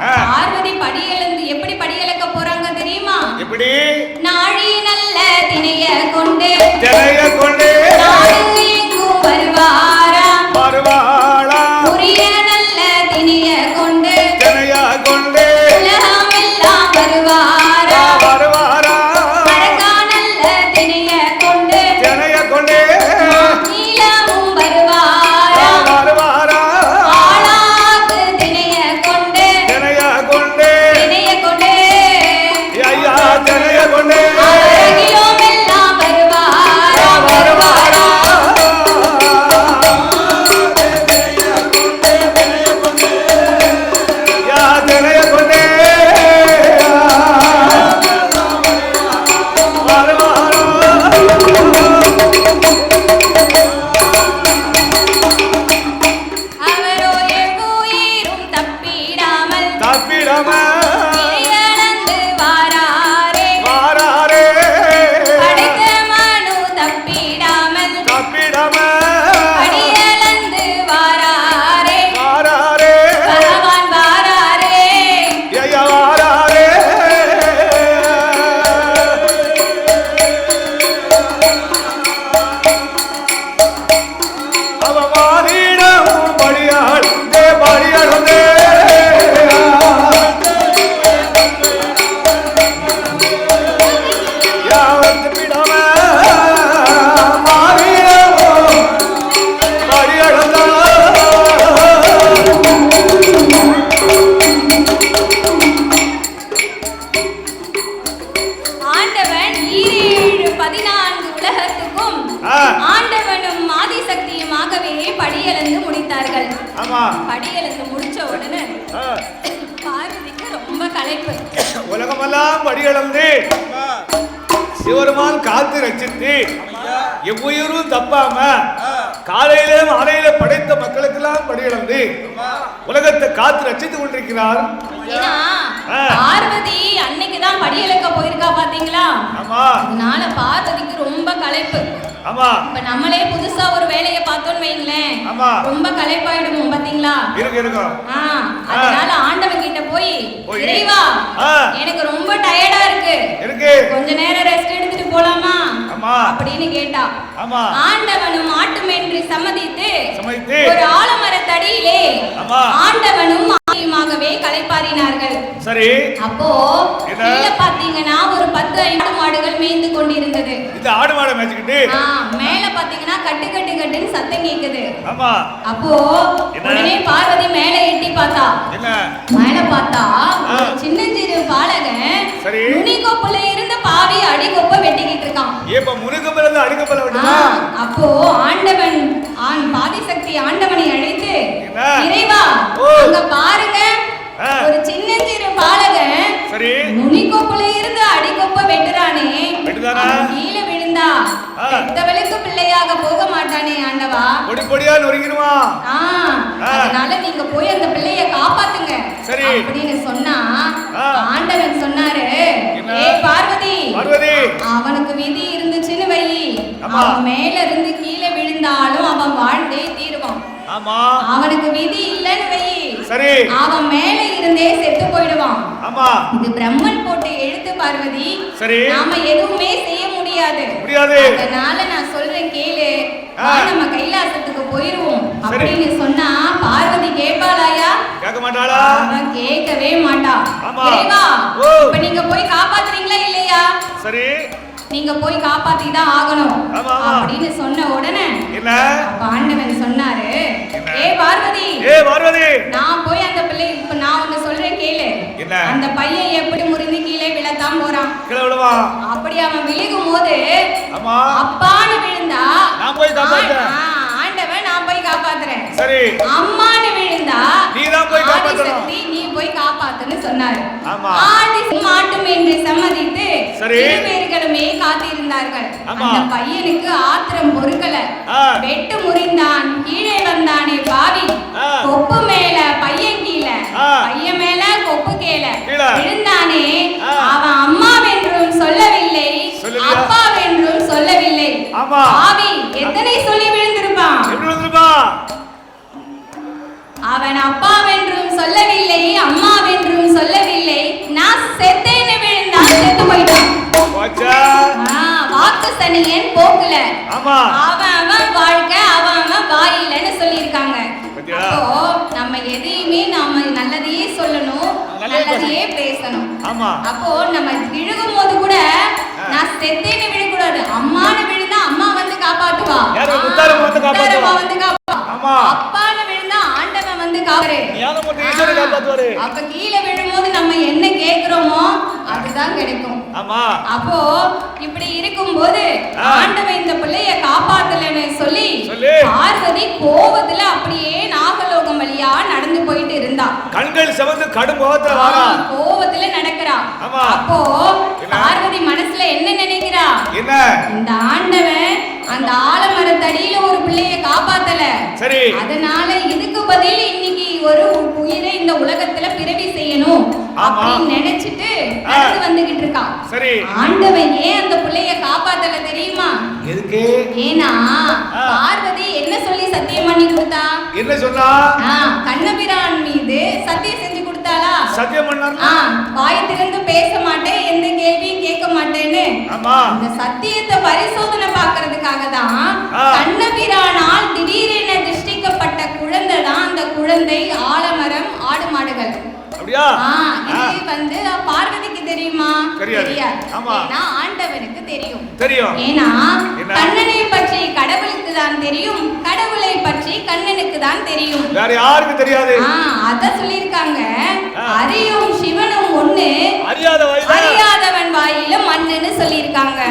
பார்வதி படியலந்து எப்படி படியலக்க போறாங்க தெரியுமா? நாழி நல்ல திணைய கொண்டு நாடு எங்கும் வருவாரா, உரிய நல்ல திணைய கொண்டு உலகம் எல்லாம் வருவாரா, அழகா நல்ல திணைய கொண்டு நீளமும் வருவாரா, ஆளாக்கு திணைய கொண்டு அழகிலும் எல்லாம் வருவாரா. அவரோ எவ்வுயிரும் தப்பிடாமல் இறையளந்து வாராரே, படைத்த மனு தப்பிடாமல் படியளந்து வாராரே, பகவான் வாராரே. ஆண்டவன் 14 உலகத்துக்கும் ஆண்டவனும் ஆதிசக்தியுமாகவே படியளந்து முடித்தார்கள். படியளந்து முடிச்ச உடனே பார்வதிக்கு ரொம்ப களைப்பு.
உலகமெல்லாம் படியளந்து சிவருமான் காத்து ரச்சித்து எவ்வுயிரும் தப்பாம காலையில மாலையில படைத்த மக்களுக்கெல்லாம் படியளந்து உலகத்தை காத்து ரச்சித்துக் கொண்டிருக்கிறார்.
பார்வதி அன்னைக்குதான் படியலக்க போயிருக்கா பாத்தீங்களா?
ஆமா.
அதனால பார்வதிக்கு ரொம்ப களைப்பு.
ஆமா.
இப்ப நம்மளே புதுசா ஒரு வேலையை பார்த்தோம்னு வைங்களேன்,
ஆமா,
ரொம்ப களைப்பாயிடுவோம் பாத்தீங்களா?
இருக்கும்.
அதனால ஆண்டவன் கிட்ட போய், இறைவா எனக்கு ரொம்ப டயர்டா இருக்கு, கொஞ்ச நேரம் ரெஸ்ட் எடுத்துட்டு போலாமா அப்படின்னு கேட்டா, ஆண்டவனும் ஆட்டுமென்று சம்மதித்து ஒரு ஆலமரத்தடியிலே ஆண்டவனும் ஆகியமாகவே களைப்பாறினார்கள்.
சரி.
அப்போ கீழே பாத்தீங்கன்னா ஒரு 10 ஆடு மாடுகள் மேய்ந்து கொண்டிருந்தது.
இந்த ஆடு மாடு மேய்ச்சிக்கிட்டு
மேல பாத்தீங்கன்னா கட்டு கட்டு கட்டுன்னு சத்தம் கேக்குது.
ஆமா.
அப்போ உடனே பார்வதி மேல எட்டி பார்த்தா, மேல பார்த்தா சின்னஞ்சிறு பாலகன் முனிகொப்புல இருந்து பாவி அடிகொப்ப வெட்டிக்கிட்டு இருக்கான்.
ஏப்ப முனிகொப்புல இருந்து அடிகொப்பல வெட்டா? அப்போ
ஆண்டவன் பாதிசக்தி ஆண்டவனை அழைத்து, இறைவா அங்க பாருங்க, ஒரு சின்னஞ்சிறு பாலகன் முனிகொப்புல இருந்து அடிகொப்ப வெட்டுறானே, கீழே விழுந்தா பெத்தவளுக்கு பிள்ளையாக போக மாட்டானே ஆண்டவா, பொடி பொடியா நொறுங்கிடுவான். அதனால நீங்க போய் அந்த பிள்ளைய காப்பாத்துங்க அப்படின்னு சொன்னா, ஆண்டவன் சொன்னாரு, ஏ பார்வதி, அவனுக்கு விதி இருந்துச்சுன்னு வை, அவன் மேல இருந்து கீழே விழுந்தாலும் அவன் வாழ்ந்தே தீருவான். அவனுக்கு விதி இல்லன்னு வை, அவன் மேல இருந்தே செத்து போயிடுவான். இது பிரம்மன் போட்டு எழுத்து பார்வதி, நாம எதுவுமே செய்ய முடியாது. அதனால நான் சொல்றேன் கேளு, நம்ம கைலாசத்துக்கு போயிருவோம் அப்படின்னு சொன்னா பார்வதி கேட்பாளாயா? கேட்க மாட்டாளா? அவன் கேட்கவே மாட்டா. இறைவா இப்ப நீங்க போய் காப்பாத்துறீங்களா இல்லையா? சரி, நீங்க போய் காப்பாத்தி தான் ஆகணும் அப்படின்னு சொன்ன உடனே ஆண்டவன் சொன்னாரு, ஏ பார்வதி, நான் போய் அந்த பிள்ளை, இப்ப நான் ஒன்னு சொல்றேன் கேளு, அந்த பையன் எப்படி முறிந்து கீழே விழத்தான் போறான். அப்படி அவன் விழுகும் போது அப்பான்னு விழுந்தா ஆண்டவன் நான் போய் காப்பாத்துறேன், அம்மான்னு விழுந்தா ஆதிசக்தி நீ போய் காப்பாத்துன்னு சொன்னாரு. மாட்டும் என்று சம்மதித்து இருவேர்களுமே காத்திருந்தார்கள். அந்த பையனுக்கு ஆத்திரம் பொறுக்கல, வெட்டு முறிந்தான், கீழே வந்தானே பாவி, கொப்பு மேல பையன் கீழே, பையன் மேல கொப்பு கீழே விழுந்தானே, அவன் அம்மாவென்றும் சொல்லவில்லை, அப்பாவென்றும் சொல்லவில்லை. பாவி எத்தனை சொல்லி விழுந்திருப்பான்? அவன் அப்பாவென்றும் சொல்லவில்லை, அம்மாவென்றும் சொல்லவில்லை, நான் செத்தேன்னு விழுந்தா செத்து போயிட்டான். வாக்கு சனியன் போக்குல அவன் வாழ்க்கை அவன் வாயிலன்னு சொல்லியிருக்காங்க. அப்போ நம்ம எதையுமே நாம நல்லதையே சொல்லணும், நல்லதையே பேசணும். அப்போ நம்ம விழுகும் போது கூட நான் செத்தேன்னு விழக்கூடாது, அம்மான்னு விழுந்தா அம்மா வந்து காப்பாத்துவா, வந்து காப்பா, அப்பான்னு விழுந்தா ஆண்டவன் வந்து காப்பாரு. அப்ப கீழே விழும்போது நம்ம என்ன கேக்குறோமோ அதுதான் கிடைக்கும். அப்போ இப்படி இருக்கும்போது ஆண்டவன் இந்த பிள்ளைய காப்பாத்தலன்னு சொல்லி பார்வதி கோபத்துல அப்படியே நாகலோகம் வழியா நடந்து போயிட்டு இருந்தா, கண்கள் சிவந்து கடும் கோபத்துல நடக்கிறா. அப்போ பார்வதி மனசுல என்ன நினைக்கிறா, இந்த ஆண்டவன் அந்த ஆலமரத்தடியில ஒரு பிள்ளைய காப்பாத்தல, அதனால இதுக்கு பதில் இன்னைக்கு ஒரு உயிரை இந்த உலகத்துல பிறவி செய்யணும் அப்படின்னு நினைச்சிட்டு நடந்து வந்துகிட்டு இருக்கா. ஆண்டவன் ஏன் அந்த பிள்ளைய காப்பாத்தல தெரியுமா? எதுக்கு? ஏன்னா பார்வதி என்ன சொல்லி சத்தியம் பண்ணி கொடுத்தா? என்ன சொன்னா? கண்ணபிரான் மீது சத்தியம் செஞ்சு கொடுத்தாளா? சத்தியம் பண்ணா வாய் திறந்து பேச மாட்டேன், எந்த கேள்வியும் கேட்க மாட்டேன்னு. அந்த சத்தியத்தை பரிசோதனை பார்க்கிறதுக்காக தான் கண்ணபிரானால் திடீரென திருஷ்டிக்கப்பட்ட குழந்தை தான் அந்த குழந்தை ஆலமரம் ஆடு மாடுகள். இது வந்து பார்வதிக்கு தெரியுமா? தெரியாது. ஏன்னா ஆண்டவனுக்கு தெரியும். ஏன்னா கண்ணனை பற்றி கடவுளுக்கு தான் தெரியும், கடவுளை பற்றி கண்ணனுக்கு தான் தெரியும், வேற யாருக்கும் தெரியாது. அத சொல்லிருக்காங்க, அறியும் சிவனும் ஒண்ணு, அறியாதவன் வாயில மண்ணுன்னு சொல்லிருக்காங்க.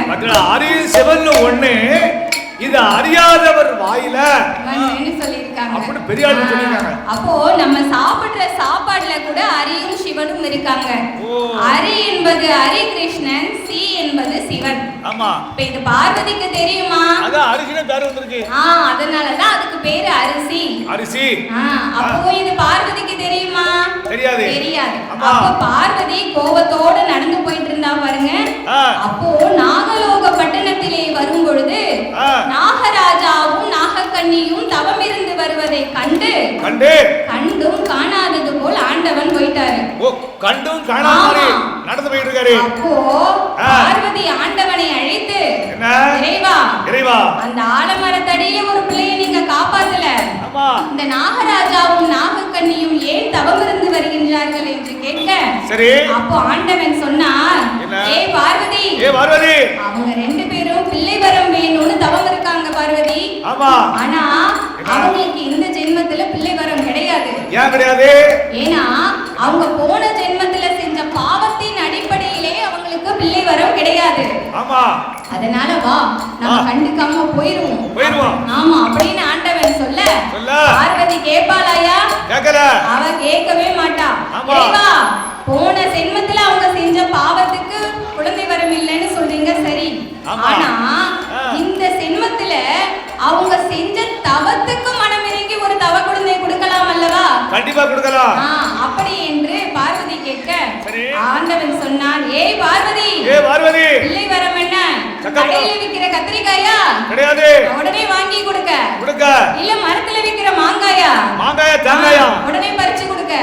அறியும் சிவன் ஒண்ணு, இது அறியாதவர் வாயில மண்ணுன்னு சொல்லிருக்காங்க. அப்படி பெரிய ஆளு சொல்லிருக்காங்க. அப்போ நம்ம சாப்பிடுற சாப்பாடுல கூட அரியும் சிவனும் இருக்காங்க. அரி என்பது ஹரி கிருஷ்ணன், சி என்பது சிவன்.
ஆமா.
இப்ப இது பார்வதிக்கு தெரியுமா?
அதான் அரிசினே பேர் வந்திருக்கு.
அதனாலதான் அதுக்கு பேரு அரிசி.
அரிசி.
அப்போ இது பார்வதிக்கு தெரியுமா?
தெரியாது.
தெரியாது. அப்ப பார்வதி கோபத்தோடு நடந்து போயிட்டு இருந்தா பாருங்க. அப்போ நாகலோக பட்டணத்திலே வரும் பொழுது நாகராஜாவும் நாகக்கன்னியும் தவம் இருந்து வருவதை கண்டும் காணாதது போல் ஆண்டவன் போயிட்டாரு.
கண்டும் காணாமலே நடந்து போயிட்டு இருக்காரு.
அப்போ பார்வதி ஆண்டவனை அழைத்து, இறைவா அந்த ஆலமரத்தடியில ஒரு பிள்ளையை நீங்க காப்பாத்தல, இந்த நாகராஜாவும் நாகக்கன்னியும் ஏன் தவம் இருந்து வருகின்றார்கள் என்று கேட்க, அப்போ ஆண்டவன் சொன்னார், ஏ பார்வதி அவங்க ரெண்டு பேரும் பிள்ளை வரம் வேணும்னு தவம் இருக்காங்க பார்வதி. ஆனா அவங்களுக்கு இந்த ஜென்மத்துல பிள்ளை வரம் கிடையாது.
ஏன் கிடையாது?
ஏன்னா அவங்க போன ஜென்மத்துல செஞ்ச பாவத்தின் அடிப்படையிலே அவங்களுக்கு பிள்ளை வரம் கிடையாது. அதனால வா நம்ம கண்டுக்காம போயிருவோம். ஆமா அப்படின்னு ஆண்டவன் சொல்ல பார்வதி கேட்பாளாயா? அவ கேட்கவே மாட்டா. இறைவா போன ஜென்மத்துல அவங்க செஞ்ச பாவத்துக்கு குழந்தை வரம் இல்லைன்னு சொல்றீங்க, சரி. ஆனா இந்த ஜென்மத்துல அவங்க செஞ்ச தவத்துக்கு மனமிறங்கி ஒரு தவ குழந்தை கொடுக்கலாம் அல்லவா?
கண்டிப்பா கொடுக்கலாம்.
அப்படி என்று பார்வதி கேட்க ஆண்டவன் சொன்னான், ஏய் பார்வதி பிள்ளை வரம் என்ன? கடையில விக்கிற கத்திரிக்காயா?
கிடையாது.
உடனே வாங்கி கொடுக்க. இல்ல மரத்துல விக்கிற மாங்காயா?
தேங்காயா?
உடனே பறிச்சு கொடுக்க.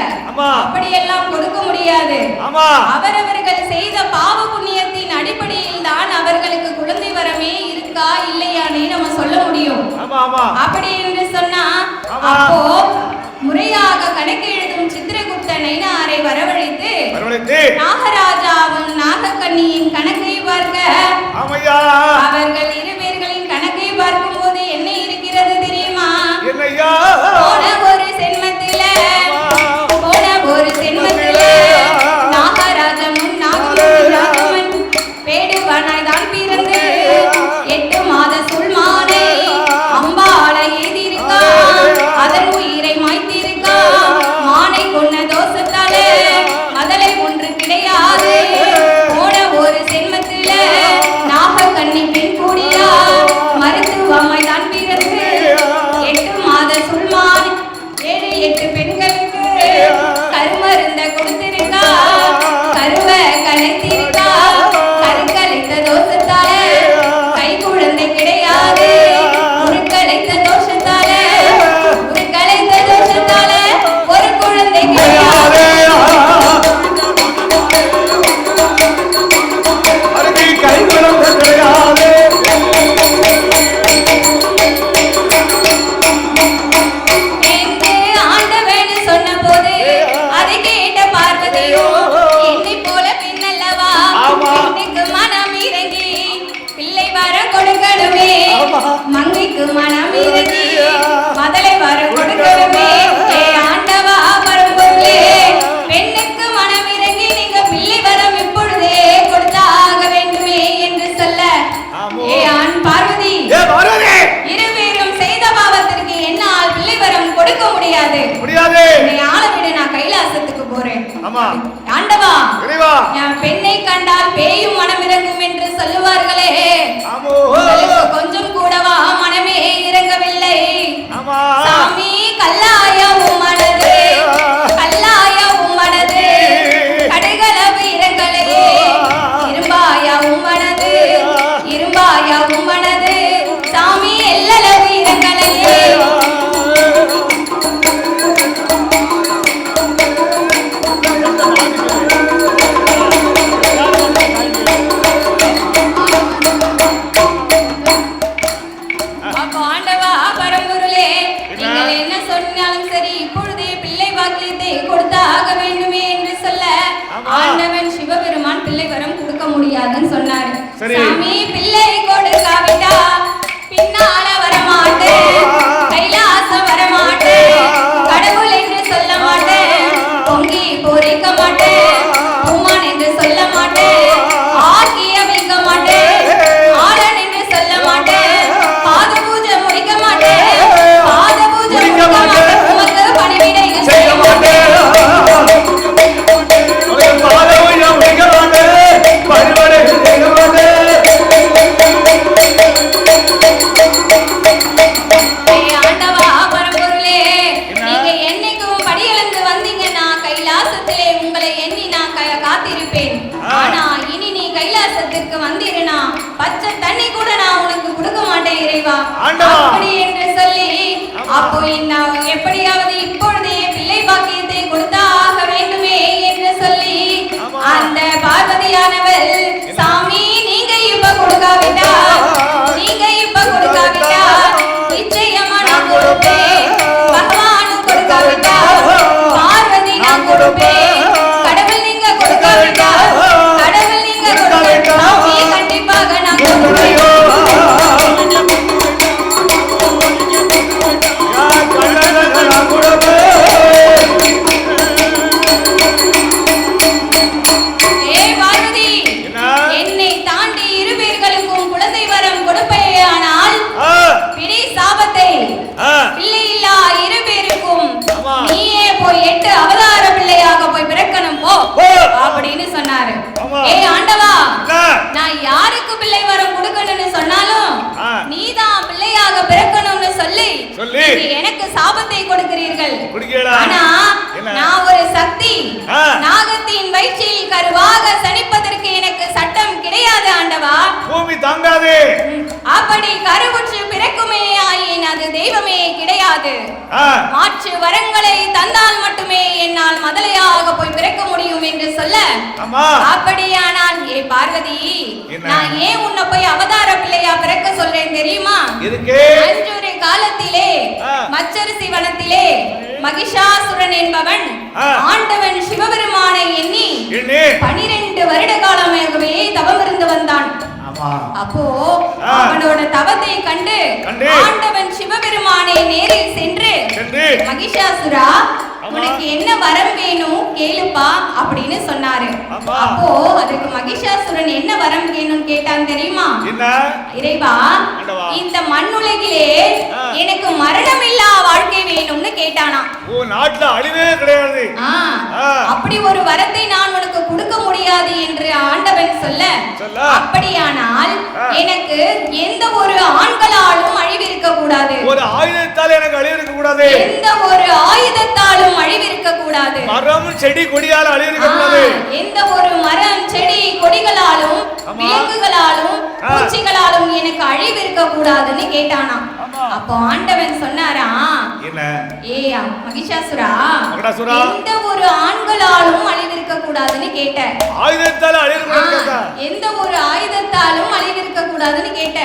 அப்படி எல்லாம் கொடுக்க முடியாது. அவரவர்கள் செய்த பாவ புண்ணியத்தின் அடிப்படையில் தான் அவர்களுக்கு குழந்தை வரமே இருக்கா இல்லையானே நம்ம சொல்ல முடியும். அப்படி என்று சொன்னா அப்போ முறையாக கணக்கு எழுதும் சித்திரகுப்த நைனாரை வரவழைத்து நாகராஜாவும் நாகக்கன்னியின் கணக்கை பார்க்க, அவர்கள் இருவர்களின் கணக்கை பார்க்கும் போது என்ன இருக்கிறது தெரியுமா? போன ஒரு சென்மத்திலே நாகராஜனும் நாகமன் பேடுவனாய் தான் பிறந்து 8 மாத சுல்மானை அம்பாளை எதிர்க்கா, அதன் உயிரை மாய்த்திருக்கா. மானை கொன்ன தோஷத்தாலே மதலை ஒன்று கிடையாது. போன ஒரு சென்மத்தில நாகக்கன்னி பெண் கூடியா மருத்துவமாய் தான் பிறந்து 8 மாத சுல்மான் 7-8 பெண்களுக்கு கருமருந்த கொடுத்திருக்கா, கருவ கலைத்திருக்கா. கருக்கலைத்த தோஷத்தால கை குழந்தை கிடையாது. உருக்கலைத்த தோஷத்தால ஒரு குழந்தை கிடையாது. மங்கைக்கு மனம் இறங்கி மதலை வர கொடுக்கணுமே. ஆண்டவா பரம்பொருளே, பெண்ணுக்கு மனம் இறங்கி நீங்க பிள்ளை வரம் இப்பொழுதே கொடுத்தாக வேண்டுமே என்று சொல்ல, ஆண் பார்வதி இருவரும் செய்த பாவத்திற்கு என்னால் பிள்ளை வரம் கொடுக்க முடியாது. என்னை ஆள விட, நான் கைலாசத்துக்கு போறேன். ஆண்டவா என் பெண்ணை கண்டால் பேயும் மனம் இறங்கும் என்று சொல்லுவார்களே, கொஞ்சம் கூடவா மனமே இறங்கவில்லை. சாமி கல்லாய உம்மனது கடுகளவு இறங்கலையே. இரும்பாயா உம்மனது சாமி எல்லளவு இறங்கலையே. இப்பொழுதே காத்திருப்பேன். ஆனா இனி நீ கைலாசத்திற்கு வந்திருனா பச்சை தண்ணி கூட நான் உனக்கு கொடுக்க மாட்டேன் இறைவா. அப்படி என்று சொல்லி அப்போ நான் எப்படியாவது இப்பொழுதே பிள்ளை பாக்கியத்தை கொடுத்தாக வேண்டுமே என்று சொல்லி அந்த பார்வதியானவள், சாமி நீங்க இப்ப கொடுக்காவிட்டா நிச்சயமா நான் கொடுப்பேன். பகவானும் கொடுக்காவிட்டா பார்வதி நான் கொடுப்பேன். கடவுள் நீங்க கொடுக்காவிட்டா சாமி கண்டிப்பாக நான் கொடுப்பேன். அப்படின்னு சொன்னாரு. ஏய் ஆண்டவா, நான் யாருக்கு பிள்ளை வரம் கொடுக்கணும்னு சொன்னாலும் நீதான் பிள்ளையாக பிறக்கணும்னு சொல்லி எனக்கு சாபத்தை கொடுக்கிறீர்கள். ஆனா நான் ஒரு சக்தி, நாகத்தின் வயிற்றில் கருவாக சனிப்பதற்கு எனக்கு சட்டம் கிடையாது ஆண்டவா.
பூமி தாங்காது.
அப்படி கருவுற்று பிறக்குமே ஆயின் அது தெய்வமே கிடையாது. மாற்று வரங்களை தந்தால் மட்டுமே என்னால் மதலையாக போய் பிறக்க முடியும் என்று சொல்ல, அப்படியானால் ஏ பார்வதி, நான் ஏன் உன்னை போய் அவதார பிள்ளையா பிறக்க சொல்றேன் தெரியுமா? அன்றொரு காலத்திலே மச்சரிசி வனத்திலே மகிஷாசுரன் என்பவன் ஆண்டவன் சிவபெருமானை எண்ணி 12 வருட காலமாகவே தவம் இருந்து வந்தான். அப்போ அவனோட தவத்தை கண்டு ஆண்டவன் சிவபெருமானை நேரில் சென்று, மகிஷாசுரா உனக்கு என்ன வரம் வேணும் கேளுப்பா அப்படின்னு சொன்னாரு. அப்போ அதுக்கு மகிஷாசுரன் என்ன வரம் வேணும் கேட்டான் தெரியுமா? இறைவா, இந்த மண்ணுலகிலே எனக்கு மரணமில்லா வாழ்க்கை வேணும்னு கேட்டானா.
நாட்டுல அழிவே கிடையாது.
அப்படி ஒரு வரத்தை நான் உனக்கு கொடுக்க முடியாது என்று ஆண்டவன் சொல்ல, அப்படியானால் எனக்கு எந்த ஒரு ஆண்களாலும் அழிவிருக்க கூடாது,
ஒரு ஆயுதத்தால் எனக்கு அழிவிருக்க கூடாது,
எந்த ஒரு ஆயுதத்தாலும் அழிவிருக்க கூடாது,
மரம் செடி கொடியால் அழிவிருக்க கூடாது,
எந்த ஒரு மரம் செடி கொடிகளாலும் விலங்குகளாலும் பூச்சிகளாலும் எனக்கு அழிவிருக்க கூடாதுன்னு கேட்டானா. அப்போ ஆண்டவன் சொன்னாரா, ஏயா மகிஷாசுரா, எந்த ஒரு ஆண்களாலும் அழிவிருக்க கூடாதுன்னு கேட்ட, எந்த ஒரு ஆயுதத்தாலும் அழிவிருக்க கூடாதுன்னு கேட்ட,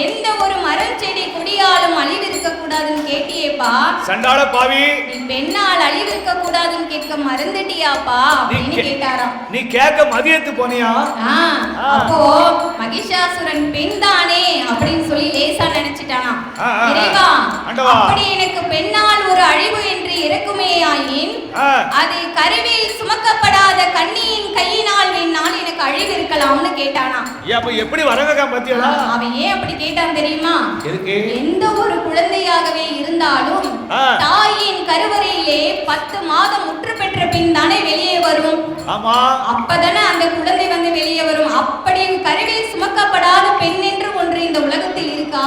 எந்த ஒரு மரம் செடி கொடியாலும் அழிவிருக்க கூடாதுன்னு கேட்டியேப்பா.
சண்டாள பாவி,
நீ பெண்ணால் அழிவிருக்க கூடாதுன்னு கேட்க மறந்துட்டியாப்பா அப்படின்னு கேட்டாராம்.
நீ கேட்க மதியத்து போனியா?
அப்போ மகிஷாசுரன் பெண் தானே அப்படின்னு சொல்லி லேசா நினைச்சிட்டானா. இறைவா, அப்படி எனக்கு பெண்ணால் ஒரு அழிவு என்று இருக்குமே ஆயின் அது கருவில் சுமக்கப்படாத கண்ணியின் கையினால் வேணால் எனக்கு அழிவு இருக்கலாம்னு கேட்டானா.
எப்படி வரங்க பத்தியா?
அவன் ஏன் அப்படி கேட்டான் தெரியுமா? எந்த ஒரு குழந்தையாகவே இருந்தாலும் தாயின் கருவறையிலே 10 மாதம் முற்று பெற்ற பின் தானே வெளியே வரும். அப்பதானே அந்த குழந்தை வந்து வெளியே வரும். அப்படி கருவில் சுமக்கப்படாத பெண் என்று ஒன்று இந்த உலகத்தில் இருக்கா?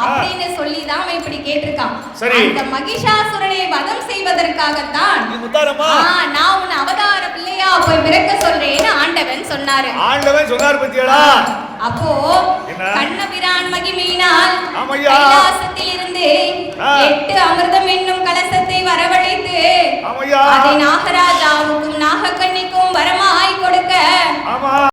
அப்படின்னு சொல்லிதான் அவன் இப்படி கேட்டிருக்கான். அந்த மகிஷாசுரனை வதம் செய்வதற்காகத்தான் நான் உன் அவதார பிள்ளையா போய் பிறக்க சொல்றேன்னு ஆண்டவன் சொன்னாரு. அப்போ கண்ணபிரான் மகிமையினால் கைலாசத்தில் இருந்து 8 அமிர்தம் என்னும் கலசத்தை வரவழைத்து அதை நாகராஜாவுக்கும் நாகக்கண்ணிக்கும் வரமாய் கொடுக்க